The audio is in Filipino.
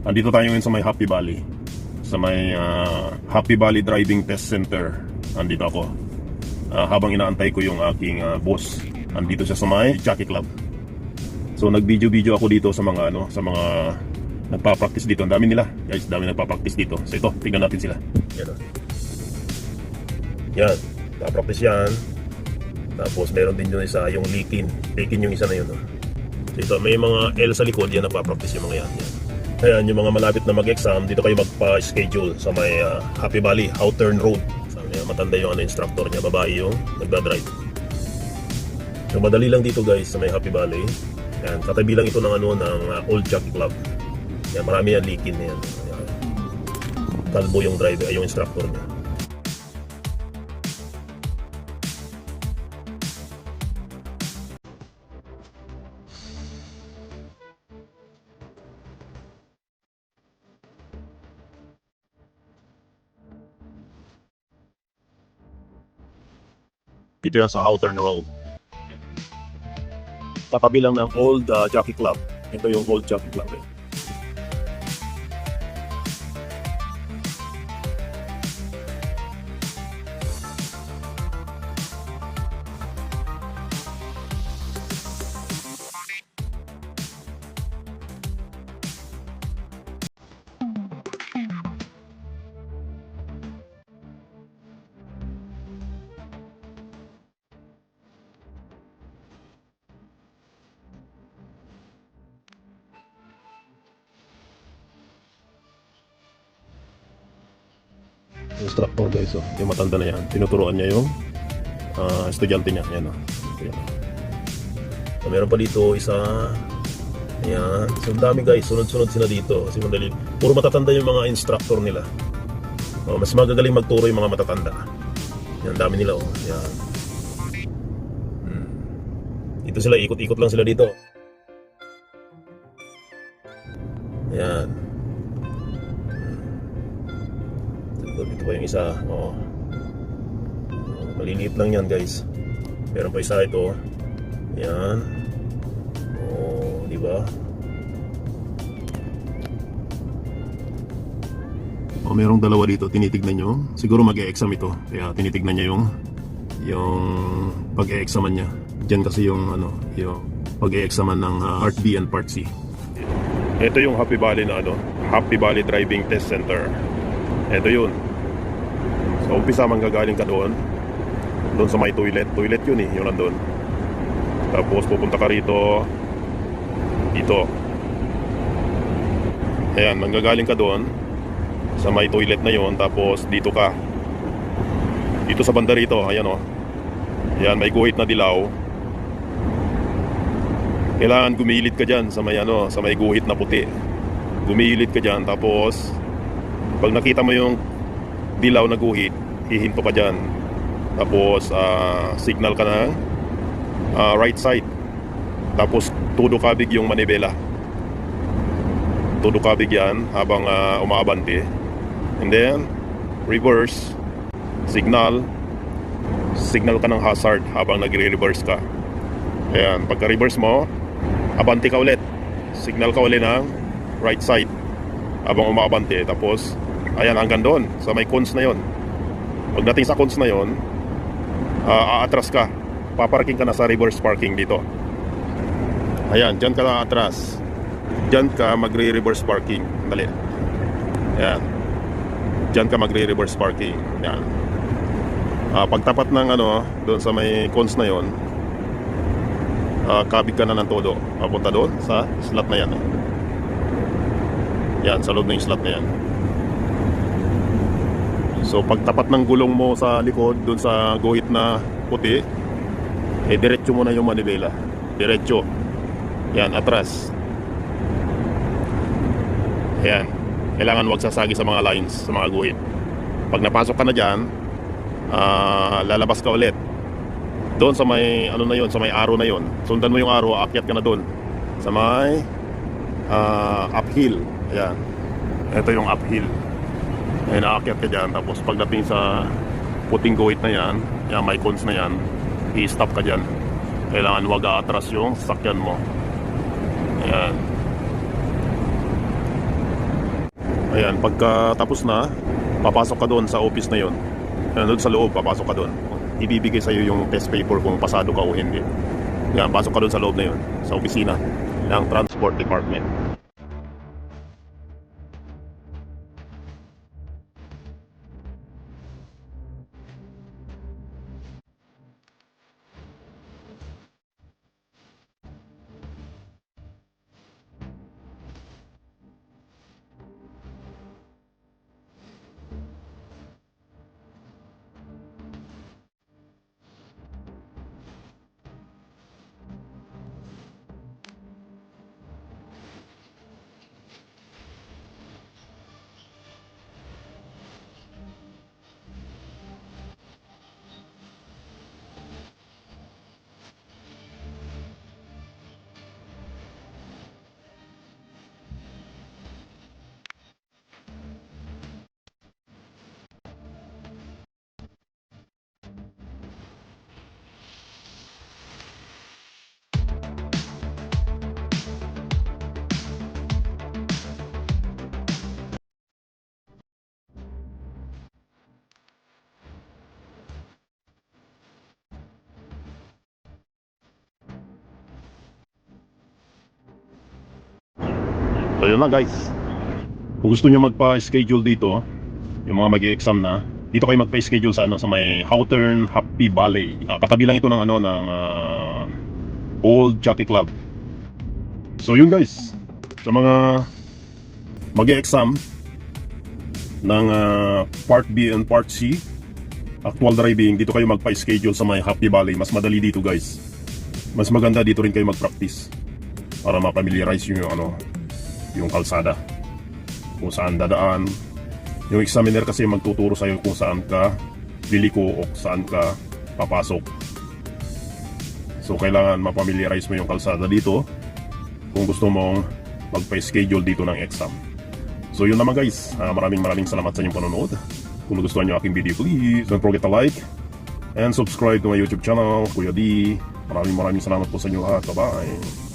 Andito tayo ngayon sa may Happy Valley. Sa may Happy Valley Driving Test Center. Andito ako. Habang inaantay ko yung aking boss. Andito siya sa may Jockey Club. So nag-video ako dito sa mga nagpa-practice dito. Ang dami nila. Guys, dami nagpa-practice dito. So ito, tingnan natin sila. Yan. Yan. Nagpa-practice yan. Tapos meron din yung isa, yung Likin. Likin yung isa na yun. So ito, may mga L sa likod. Yan, nagpa-practice yung mga yan. Ayan, yung mga malapit na mag-exam, dito kayo magpa-schedule sa may Happy Valley, Outtern Road. Sabi niya, matanda yung instructor niya, babae yung nagdadrive. So madali lang dito guys sa may Happy Valley. Ayan, katabi lang ito ng ng Old Jockey Club. Ayan, marami yan, Likin na yan. Ayan. Kalbo yung driver, yung instructor niya. Dito yan sa Outtern Road. Katabi lang ng Old Jockey Club. Ito yung Old Jockey Club eh. Instructor guys, yung matanda na yan, tinuturuan niya yung estudyante niya. Yan, yan. So, meron pa dito isa. Ayan, so dami guys, sunod-sunod sila dito kasi madali, puro matatanda yung mga instructor nila. Mas magagaling magturo yung mga matatanda. Yan, dami nila. Yan. Dito sila, ikot-ikot lang sila dito. Yan. Ito pa yung isa. Maliliit lang yan guys. Meron pa isa ito. Yan. Diba? Merong dalawa dito. Tinitignan nyo. Siguro mag-e-exam ito. Kaya tinitignan niya yung pag-e-examan niya. Diyan kasi yung pag-e-examan ng Part B and Part C. Ito yung Happy Valley na Happy Valley Driving Test Center. Ito yun. So umpisa manggagaling ka doon sa may toilet yun yung nandun. Tapos pupunta ka rito dito. Ayan, manggagaling ka doon sa may toilet na yun. Tapos dito ka dito sa banda rito. Ayan Ayan, may guhit na dilaw. Kailangan gumilid ka dyan sa may guhit na puti. Gumilid ka dyan. Tapos pag nakita mo yung dilaw na guhit, hihinto ka dyan. Tapos signal ka ng right side. Tapos todo kabig yung manibela. Todo kabig yan habang umaabante. And then reverse, signal ka ng hazard habang nagre-reverse ka. Ayan, pagka reverse mo, abante ka ulit. Signal ka ulit ng right side habang umaabante. Tapos ayan, hanggang doon sa may cones na yon. Pagdating sa cones na yon, aatras ka. Paparking ka na sa reverse parking dito. Ayan, dyan ka na atras. Dyan ka magre-reverse parking. Dali. Ayan. Dyan ka magre-reverse parking. Ayan. Pagtapat ng doon sa may cones na yon, kabig ka na ng todo. Papunta doon sa slot na yan. Yan, sa loob ng slot na yan. So pagtapat ng gulong mo sa likod doon sa guhit na puti, diretso mo na yung manibela. Diretso. Yan, atras. Yan. Kailangan wag sasagi sa mga lines, sa mga guhit. Pag napasok ka na dyan, lalabas ka ulit doon sa may na yon, sa may arrow na yon. Sundan mo yung arrow, aakyat ka na doon sa may uphill. Ayan. Ito yung uphill. Ayan, aakyat ka dyan. Tapos pagdating sa puting guhit na yan, may cones na yan, i-stop ka dyan. Kailangan wag aatras yung sasakyan mo. Ayan. Ayan, pagka tapos na, papasok ka doon sa office na yon. Ayan, doon sa loob, papasok ka doon. Ibibigay sa'yo yung test paper kung pasado ka o hindi. Ayan, pasok ka doon sa loob na yon, sa opisina ng Transport Department. So yun lang guys. Kung gusto nyo magpa-schedule dito, yung mga mag-exam na, dito kayo magpa-schedule sa sa may Hawthorne Happy Valley. Katabi lang ito ng Old Jockey Club. So yun guys, sa mga mag-exam ng Part B and Part C actual driving, dito kayo magpa-schedule sa may Happy Valley. Mas madali dito guys. Mas maganda dito rin kayo mag-practice para ma-familiarize nyo yung kalsada, kung saan dadaan. Yung examiner kasi magtuturo sa'yo kung saan ka liliko o saan ka papasok. So kailangan ma-familiarize mo yung kalsada dito kung gusto mong magpa-schedule dito ng exam. So yun naman guys, maraming salamat sa inyong panonood. Kung nagustuhan nyo aking video, please don't forget to like and subscribe to my YouTube channel, Kuya D. Maraming salamat po sa inyo lahat. Bye-bye.